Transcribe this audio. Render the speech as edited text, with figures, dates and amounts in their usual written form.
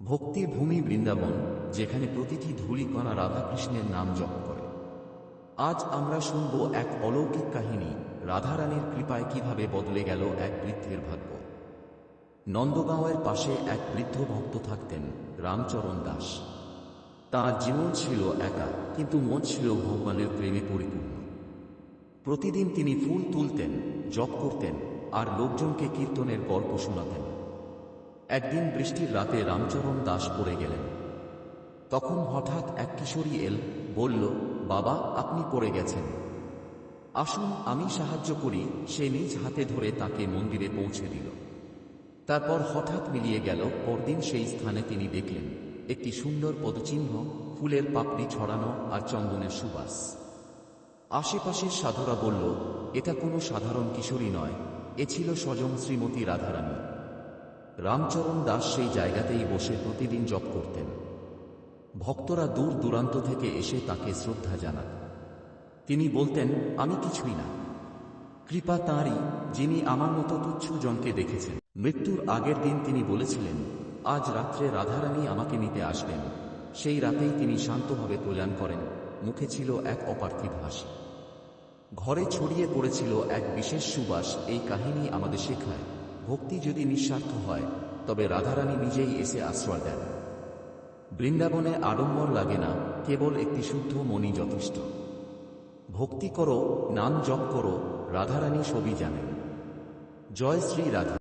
ভক্তির ভূমি বৃন্দাবন, যেখানে প্রতিটি ধূলিকণা রাধাকৃষ্ণের নাম জপ করে। আজ আমরা শুনব এক অলৌকিক কাহিনী, রাধারানীর কৃপায় কিভাবে বদলে গেল এক বৃদ্ধের ভাগ্য। নন্দগাঁওয়ের পাশে এক বৃদ্ধ ভক্ত থাকতেন, রামচরণ দাস। তাঁর জীবন ছিল একা, কিন্তু মন ছিল ভগবানের প্রেমে পরিপূর্ণ। প্রতিদিন তিনি ফুল তুলতেন, জপ করতেন, আর লোকজনকে কীর্তনের গল্প শোনাতেন। একদিন বৃষ্টির রাতে রামচরণ দাস পড়ে গেলেন। তখন হঠাৎ এক কিশোরী এল, বলল, বাবা, আপনি পড়ে গেছেন, আসুন আমি সাহায্য করি। সে নিজ হাতে ধরে তাকে মন্দিরে পৌঁছে দিল। তারপর হঠাৎ মিলিয়ে গেল। পরদিন সেই স্থানে তিনি দেখলেন একটি সুন্দর পদচিহ্ন, ফুলের পাপড়ি ছড়ানো আর চন্দনের সুবাস। আশেপাশের সাধুরা বলল, এটা কোনো সাধারণ কিশোরী নয়, এ ছিল স্বয়ং শ্রীমতী রাধারানী। রামচরণ দাস সেই জায়গাতেই বসে প্রতিদিন জপ করতেন। ভক্তরা দূর দূরান্ত থেকে এসে তাকে শ্রদ্ধা জানাত। তিনি বলতেন, আমি কিছুই না, কৃপা তাঁরই, যিনি আমার মতো তুচ্ছ জনকে দেখেছেন। মৃত্যুর আগের দিন তিনি বলেছিলেন, আজ রাত্রে রাধারানী আমাকে নিতে আসবেন। সেই রাতেই তিনি শান্তভাবে প্রয়াণ করেন। মুখে ছিল এক অপার্থিব হাসি, ঘরে ছড়িয়ে পড়েছিল এক বিশেষ সুবাস। এই কাহিনী আমাদের শেখায়, ভক্তি যদি নিঃস্বার্থ হয়, তবে রাধারানী নিজেই এসে আশ্রয় দেন। বৃন্দাবনে আড়ম্বর লাগে না, কেবল একটি শুদ্ধ মনই যথেষ্ট। ভক্তি করো, নাম জপ করো, রাধারানী সবই জানেন। জয় শ্রী রাধা।